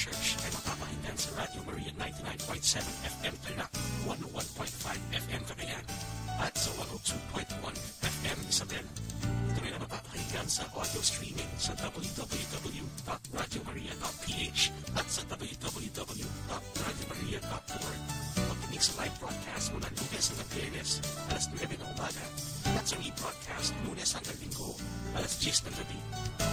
Church ay mapapakinggan sa Radio Maria 99.7 FM Tarlac, 101.5 FM Cagayan, at sa 102.1 FM Isabel. Ito rin ang mapapakinggan sa audio streaming sa www.radiomaria.ph at sa www.radiomaria.org. Pagkinig sa live broadcast mula Lunes hanggang Biyernes, alas 9 ng umaga, at sa rebroadcast Lunes hanggang Linggo, alas 10 ng gabi,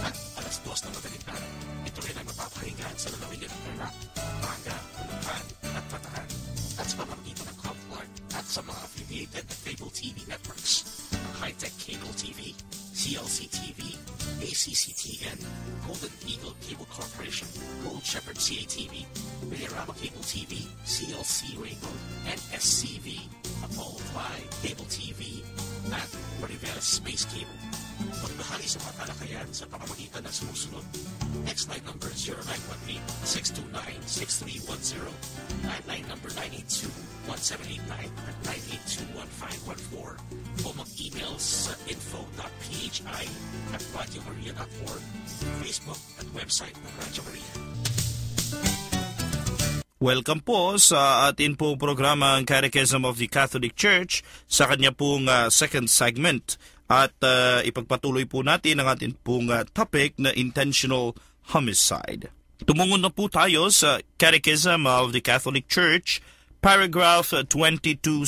at alas 2 ng madaling araw. Ito rin ang mapapakinggan sa lalawigan ng Tarlac, Pampanga, Bulacan, at Bataan, at sa pamamagitan ng Comclark at sa mga affiliated na cable TV networks ng High-Tech Cable TV, CLC TV, ACCTN, Golden Eagle Cable Corporation, Gold Shepherd CATV, Villarama Cable TV, CLC Rainbow, NSCV, Apollo Fly Cable TV, at Mariveles Space Cable. Magbahagi sa mga talakayan sa pamamagitan ng sumusunod. Next line number 0918-629-6310, landline number 982-1789 at 982-1514, o mag-email sa info.phi@radiomaria.org, Facebook at website ng Radio Maria. Welcome po sa atin pong programa ang Catechism of the Catholic Church sa kanya pong second segment. At ipagpatuloy po natin ang ating pong topic na intentional homicide. Tumungo na po tayo sa Catechism of the Catholic Church, paragraph 2269.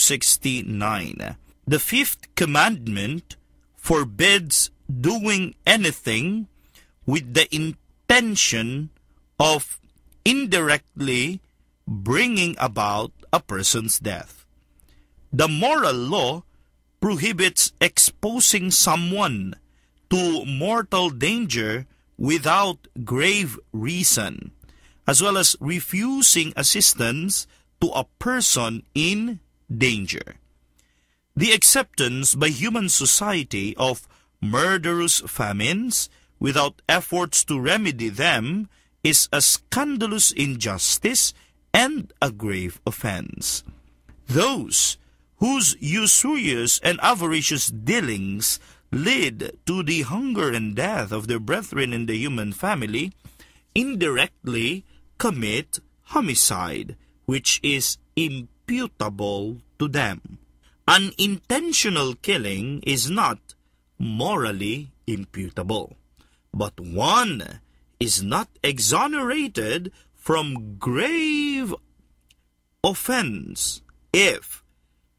The fifth commandment forbids doing anything with the intention of indirectly bringing about a person's death. The moral law prohibits exposing someone to mortal danger without grave reason, as well as refusing assistance to a person in danger. The acceptance by human society of murderous famines without efforts to remedy them is a scandalous injustice and a grave offense. Those whose usurious and avaricious dealings lead to the hunger and death of their brethren in the human family indirectly commit homicide, which is imputable to them. Unintentional killing is not morally imputable, but one is not exonerated from grave offense if,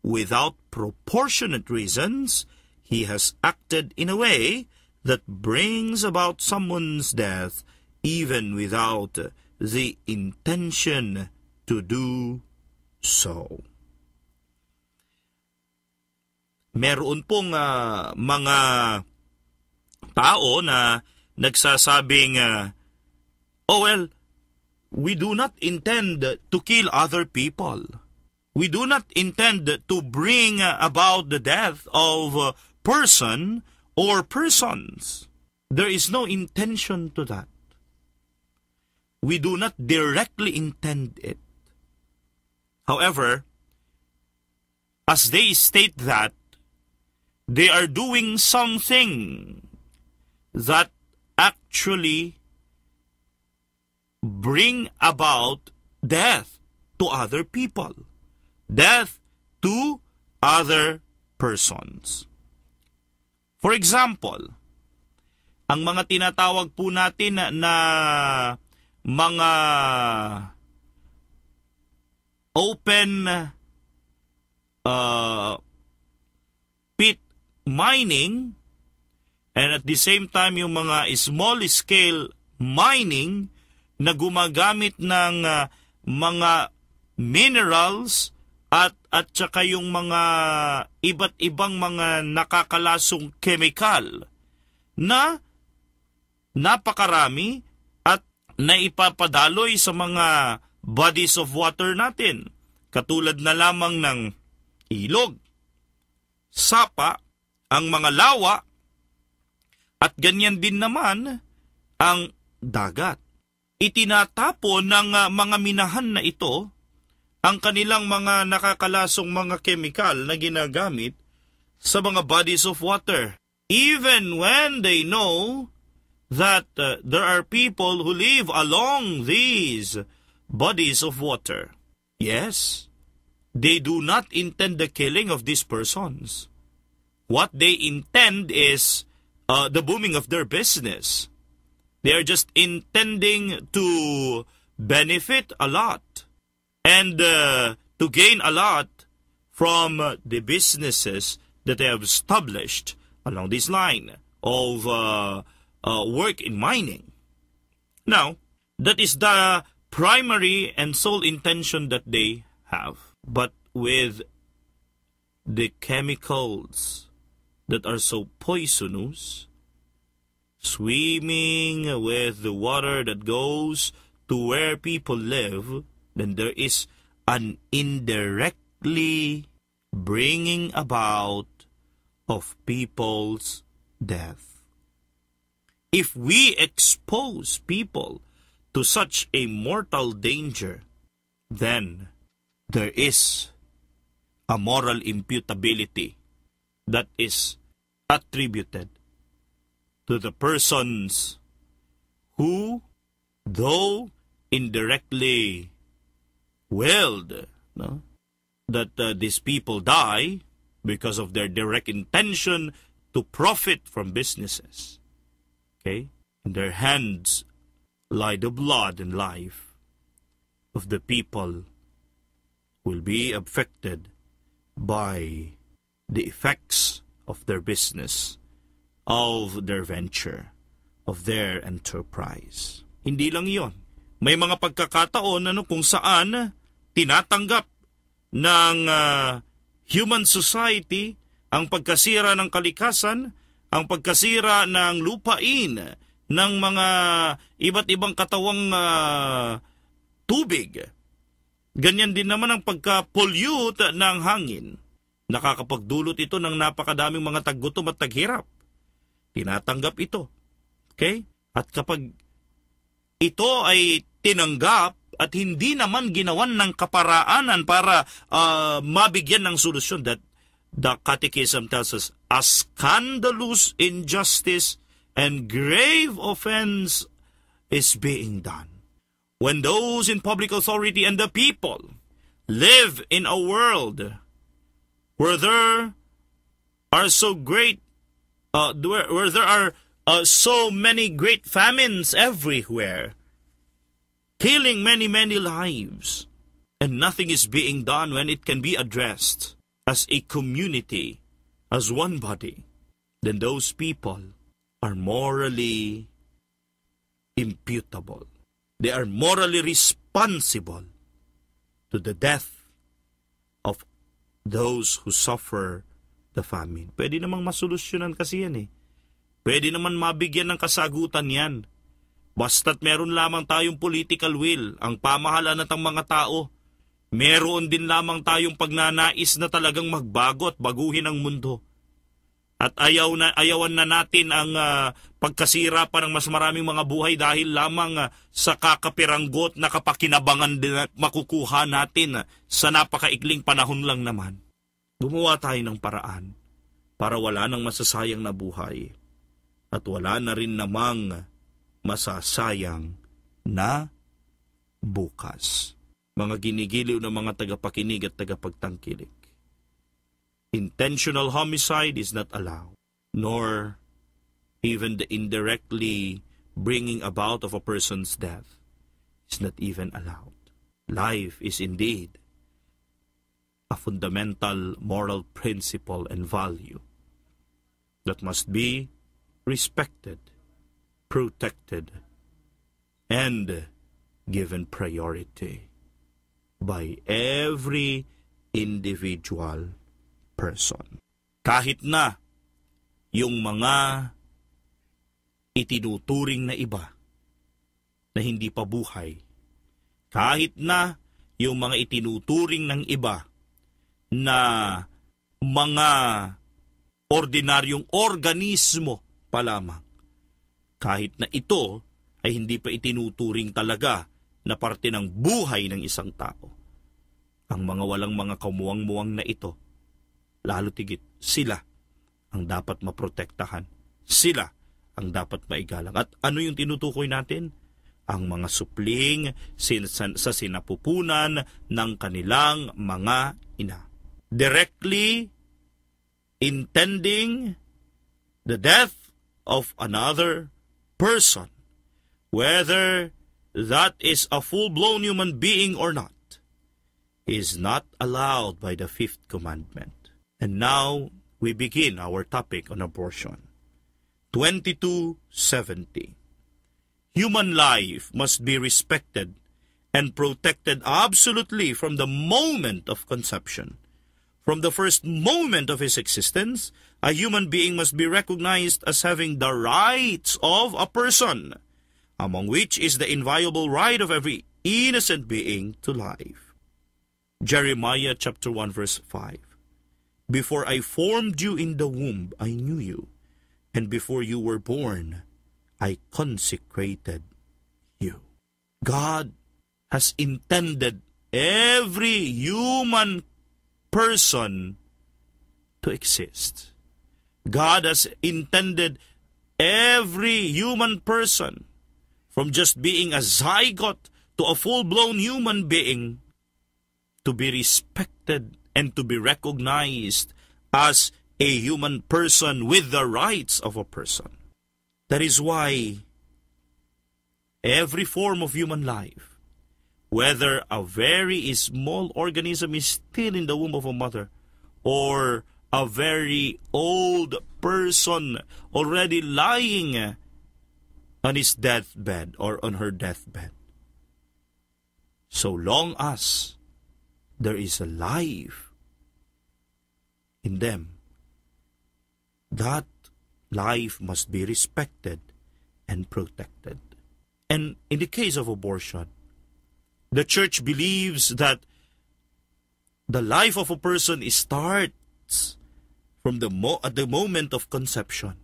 without proportionate reasons, he has acted in a way that brings about someone's death even without the intention to do so. Meron pong mga tao na nagsasabing, we do not intend to kill other people. We do not intend to bring about the death of a person or persons. There is no intention to that. We do not directly intend it. However, as they state that, they are doing something that actually bring about death to other people. Death to other persons. For example, ang mga tinatawag po natin na mga open pit mining, and at the same time yung mga small scale mining na gumagamit ng mga minerals at saka yung mga iba't ibang mga nakakalasong chemical na napakarami at naipapadaloy sa mga bodies of water natin, katulad na lamang ng ilog, sapa, ang mga lawa, at ganyan din naman ang dagat. Itinatapon ng mga minahan na ito ang kanilang mga nakakalasong mga chemical na ginagamit sa mga bodies of water, even when they know that there are people who live along these bodies of water. Yes, they do not intend the killing of these persons. What they intend is the booming of their business. They are just intending to benefit a lot and to gain a lot from the businesses that they have established along this line of work in mining. Now, that is the primary and sole intention that they have. But with the chemicals that are so poisonous, swimming with the water that goes to where people live, then there is an indirectly bringing about of people's death. If we expose people to such a mortal danger, then there is a moral imputability that is attributed to the persons who, though indirectly willed, that these people die because of their direct intention to profit from businesses. Okay? In their hands lie the blood and life of the people who will be affected by the effects of their business, of their venture, of their enterprise. Hindi lang iyon. May mga pagkakataon kung saan tinatanggap ng human society ang pagkasira ng kalikasan, ang pagkasira ng lupain, ng mga iba't ibang katawang tubig. Ganyan din naman ang pagka-pollute ng hangin. Nakakapagdulot ito ng napakadaming mga taggutom at taghirap. Tinatanggap ito. Okay? At kapag ito ay tinanggap at hindi naman ginawan ng kaparaanan para mabigyan ng solusyon, that the Catechism tells us, a scandalous injustice and grave offense is being done. When those in public authority and the people live in a world where there are so great, where there are so many great famines everywhere, killing many, many lives, and nothing is being done when it can be addressed as a community, as one body, then those people are morally imputable. They are morally responsible to the death of those who suffer the famine. Pwede namang masolusyonan kasi yan eh. Pwede naman mabigyan ng kasagutan yan. Basta't meron lamang tayong political will, ang pamahalaan at ang mga tao. Meron din lamang tayong pagnanais na talagang magbago at baguhin ang mundo. At ayawan na natin ang pagkasira pa ng mas maraming mga buhay dahil lamang sa kakapiranggot na kapakinabangan din at makukuha natin sa napakaikling panahon lang naman. Gumawa tayo ng paraan para wala nang masasayang na buhay at wala na rin namang masasayang na bukas. Mga ginigiliw ng mga tagapakinig at tagapagtangkilik. Intentional homicide is not allowed, nor even the indirectly bringing about of a person's death is not even allowed. Life is indeed a fundamental moral principle and value that must be respected, protected, and given priority by every individual person. Kahit na yung mga itinuturing na iba na hindi pa buhay, kahit na yung mga itinuturing ng iba na mga ordinaryong organismo pa lamang, kahit na ito ay hindi pa itinuturing talaga na parte ng buhay ng isang tao, ang mga walang mga kamuwang-muwang na ito, lalo tigit, sila ang dapat maprotektahan. Sila ang dapat maigalang. At ano yung tinutukoy natin? Ang mga supling sa sinapupunan ng kanilang mga ina. Directly intending the death of another person, whether that is a full-blown human being or not, is not allowed by the fifth commandment. And now, we begin our topic on abortion. 22:70. Human life must be respected and protected absolutely from the moment of conception. From the first moment of his existence, a human being must be recognized as having the rights of a person, among which is the inviolable right of every innocent being to life. Jeremiah chapter 1 verse 5. Before I formed you in the womb, I knew you, and before you were born, I consecrated you. God has intended every human person to exist. God has intended every human person, from just being a zygote to a full-blown human being, to be respected and to be recognized as a human person with the rights of a person. That is why every form of human life, whether a very small organism is still in the womb of a mother, or a very old person already lying on his deathbed or on her deathbed, so long as there is a life in them, that life must be respected and protected. And in the case of abortion, the church believes that the life of a person starts from at the moment of conception.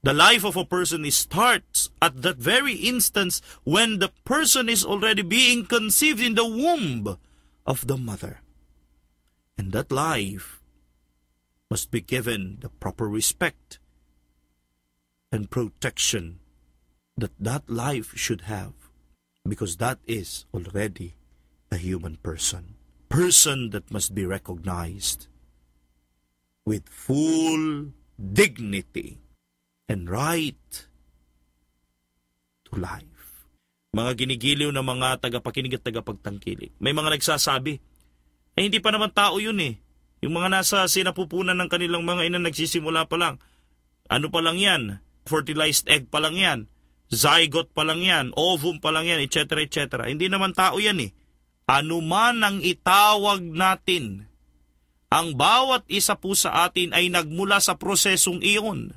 The life of a person starts at that very instance when the person is already being conceived in the womb of the mother. And that life must be given the proper respect and protection that life should have, because that is already a human person. Person that must be recognized with full dignity and right to life. Mga ginigiliw na mga tagapakinig at tagapagtangkilik. May mga nagsasabi, hindi pa naman tao yun eh. Yung mga nasa sinapupunan ng kanilang mga ina nagsisimula pa lang. Ano pa lang yan? Fertilized egg pa lang yan. Zygote pa lang yan. Ovum pa lang yan, etc. etc. Hindi naman tao yan eh. Ano man ang itawag natin, ang bawat isa po sa atin ay nagmula sa prosesong iyon.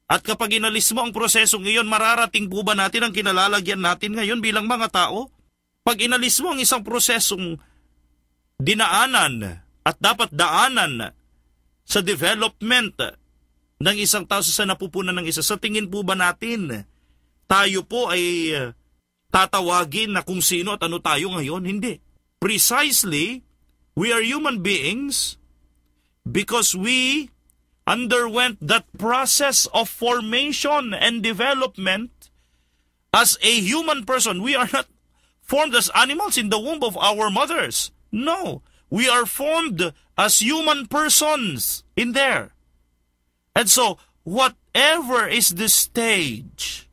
At kapag inalis mo ang prosesong iyon, mararating po ba natin ang kinalalagyan natin ngayon bilang mga tao? Pag inalis mo ang isang prosesong dinaanan at dapat daanan sa development ng isang tao sa napupunan ng isa, sa tingin po ba natin tayo po ay tatawagin na kung sino at ano tayo ngayon? Hindi. Precisely, we are human beings because we underwent that process of formation and development as a human person. We are not formed as animals in the womb of our mothers. No, we are formed as human persons in there. And so, whatever is the stage,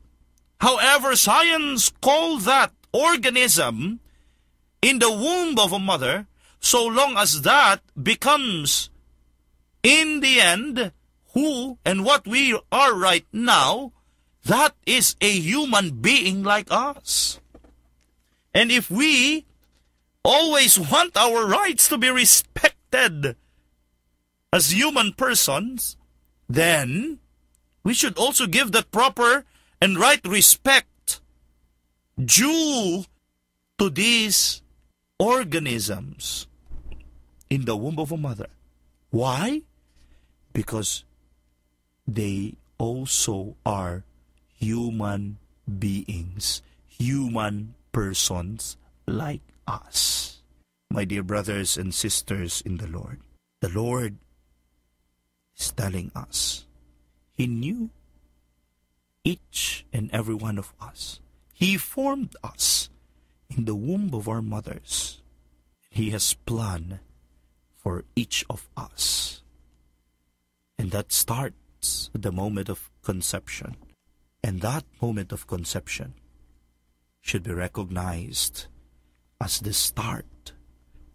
however science calls that organism in the womb of a mother, so long as that becomes, in the end, who and what we are right now, that is a human being like us. And if we always want our rights to be respected as human persons, then we should also give that proper and right respect due to these organisms in the womb of a mother. Why? Because they also are human beings, human persons like us. My dear brothers and sisters in the Lord is telling us He knew each and every one of us. He formed us in the womb of our mothers. He has planned for each of us. And that starts at the moment of conception. And that moment of conception should be recognized as the start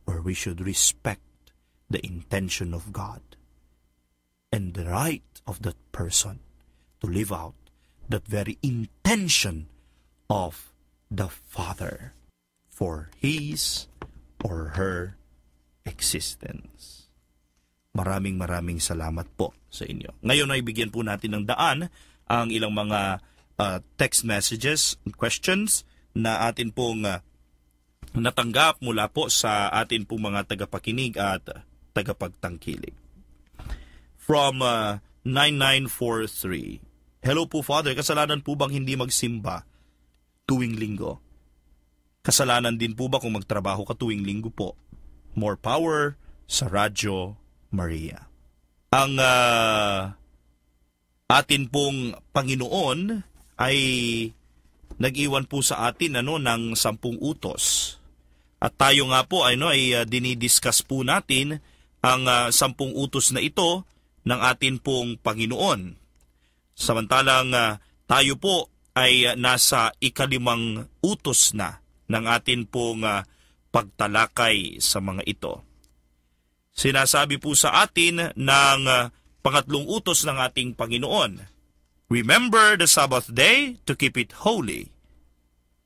where we should respect the intention of God and the right of that person to live out that very intention of the Father for his or her existence. Maraming salamat po sa inyo. Ngayon ay bigyan po natin ng daan ang ilang mga text messages and questions na atin pong natanggap mula po sa atin pong mga tagapakinig at tagapagtangkilik. From 9943, Hello po, Father. Kasalanan po bang hindi magsimba tuwing linggo? Kasalanan din po ba kung magtrabaho ka tuwing linggo po? More power sa Radyo Maria. Ang atin pong Panginoon ay nag-iwan po sa atin ng 10 utos. At tayo nga po ay dinidiscuss po natin ang 10 utos na ito ng atin pong Panginoon. Samantalang tayo po ay nasa 5 utos na ng atin pong pagtalakay sa mga ito. Sinasabi po sa atin ng 2 utos ng ating Panginoon, Remember the Sabbath day to keep it holy.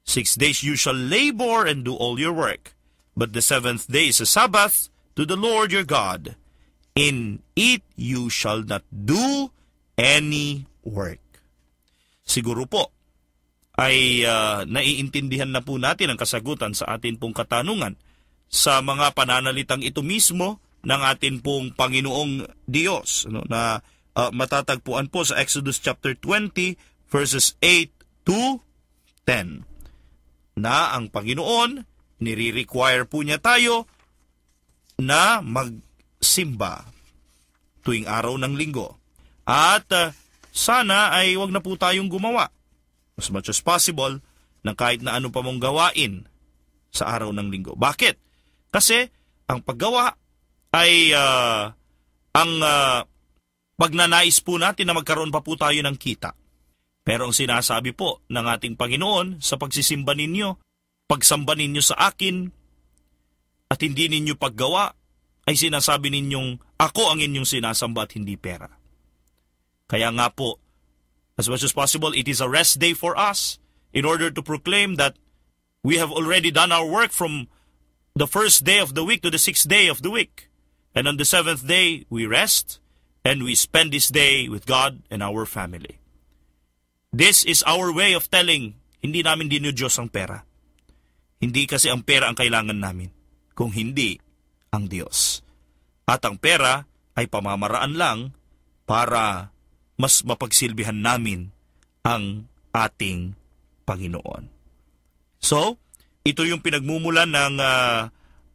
6 days you shall labor and do all your work, but the 7th day is a Sabbath to the Lord your God. In it you shall not do any work. Siguro po ay naiintindihan na po natin ang kasagutan sa atin pong katanungan sa mga pananalitang ito mismo ng atin pong Panginoong Diyos na matatagpuan po sa Exodus chapter 20 verses 8 to 10 na ang Panginoon nire-require po niya tayo na magsimba tuwing araw ng linggo. At sana ay wag na po tayong gumawa as much as possible ng kahit na ano pa mong gawain sa araw ng linggo. Bakit? Kasi ang paggawa ay pagnanais po natin na magkaroon pa po tayo ng kita. Pero ang sinasabi po ng ating Panginoon sa pagsisimba ninyo, pagsamba ninyo sa akin, at hindi ninyo paggawa, ay sinasabi ninyong ako ang inyong sinasamba at hindi pera. Kaya nga po, as much as possible, it is a rest day for us in order to proclaim that we have already done our work from the first day of the week to the 6th day of the week. And on the 7th day, we rest and we spend this day with God and our family. This is our way of telling, hindi namin dinudiyos ang pera. Hindi kasi ang pera ang kailangan namin, kung hindi ang Diyos. At ang pera ay pamamaraan lang para mas mapagsilbihan namin ang ating Panginoon. So, ito yung pinagmumulan ng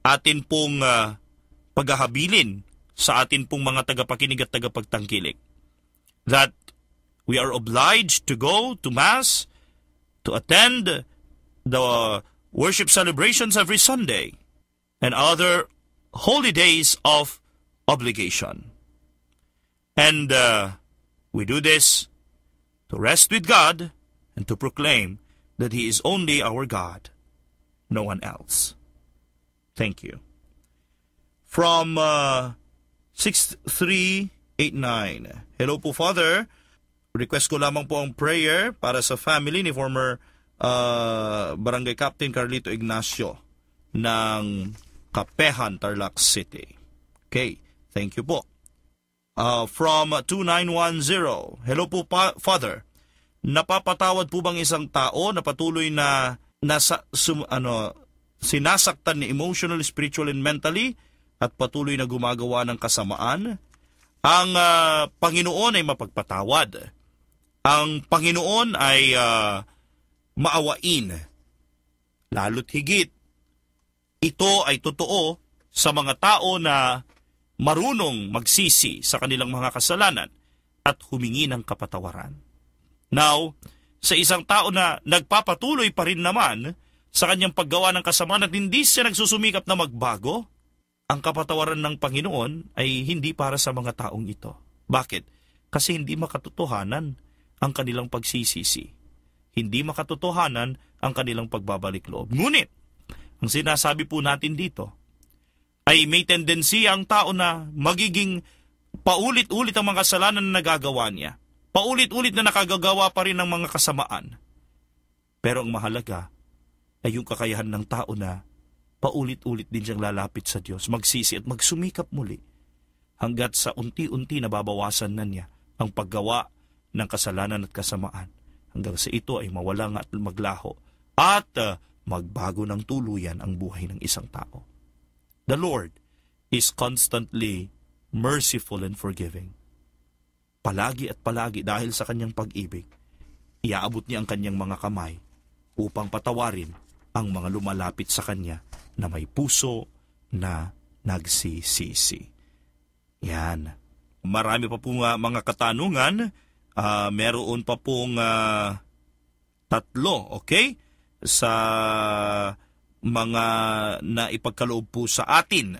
atin pong paghahabilin sa atin pong mga tagapakinig at tagapagtangkilik. That we are obliged to go to Mass, to attend the worship celebrations every Sunday, and other holy days of obligation. And we do this to rest with God and to proclaim that He is only our God, no one else. Thank you. From 6389, Hello po, Father. Request ko lamang po ang prayer para sa family ni former Barangay Captain Carlito Ignacio ng Kapehan, Tarlac City. Okay, thank you po. From 2910, Hello po, Father. Napapatawad po bang isang tao na patuloy na sinasaktan ni emotional, spiritual, and mentally at patuloy na gumagawa ng kasamaan? Ang Panginoon ay mapagpatawad. Ang Panginoon ay maawain. Lalo't higit, ito ay totoo sa mga tao na marunong magsisi sa kanilang mga kasalanan at humingi ng kapatawaran. Now, sa isang tao na nagpapatuloy pa rin naman sa kanyang paggawa ng kasamaan at hindi siya nagsusumikap na magbago, ang kapatawaran ng Panginoon ay hindi para sa mga taong ito. Bakit? Kasi hindi makatotohanan ang kanilang pagsisisi. Hindi makatotohanan ang kanilang pagbabalik loob. Ngunit, ang sinasabi po natin dito ay may tendency ang tao na magiging paulit-ulit ang mga kasalanan na nagagawa niya. Paulit-ulit na nakagagawa pa rin ng mga kasamaan. Pero ang mahalaga ay yung kakayahan ng tao na paulit-ulit din siyang lalapit sa Diyos, magsisi at magsumikap muli hanggat sa unti-unti nababawasan na niya ang paggawa ng kasalanan at kasamaan hanggang sa ito ay mawala at maglaho at magbago ng tuluyan ang buhay ng isang tao. The Lord is constantly merciful and forgiving. Palagi at palagi dahil sa kanyang pag-ibig, iaabot niya ang kanyang mga kamay upang patawarin ang mga lumalapit sa kanya na may puso na nagsisisi. Yan. Marami pa pong mga katanungan. Meron pa pong 3, okay? Sa mga naipagkaloob po sa atin.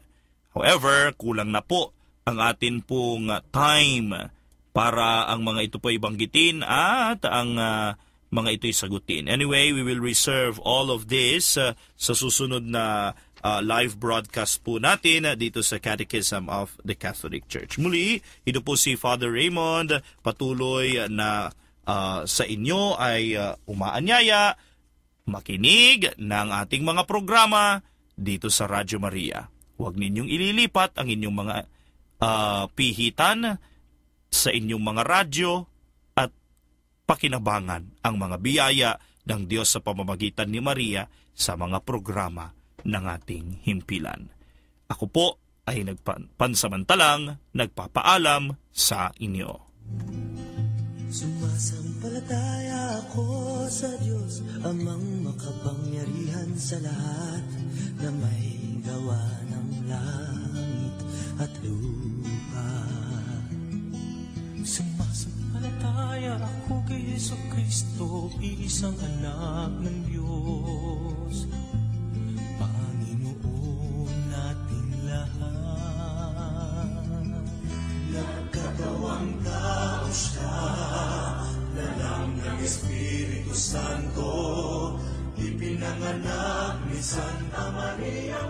However, kulang na po ang atin pong time para ang mga ito po ibanggitin at ang mga ito'y sagutin. Anyway, we will reserve all of this sa susunod na live broadcast po natin dito sa Catechism of the Catholic Church. Muli, ito po si Father Raymond, patuloy na sa inyo ay umaanyaya, makinig ng ating mga programa dito sa Radyo Maria. Huwag ninyong ililipat ang inyong mga pihitan sa inyong mga radyo at pakinabangan ang mga biyaya ng Diyos sa pamamagitan ni Maria sa mga programa ng ating himpilan. Ako po ay pansamantalang nagpapaalam sa inyo. Sumasampalataya ako sa Diyos, amang makapangyarihan sa lahat, na may gawa ng langit at lupa. Sumasampalataya ako kay Jesucristo, isang anak ng Diyos, Panginoon nating lahat. Nagkatawang tao siya, lalang ng Espiritu Santo, ipinanganak ni Santa Maria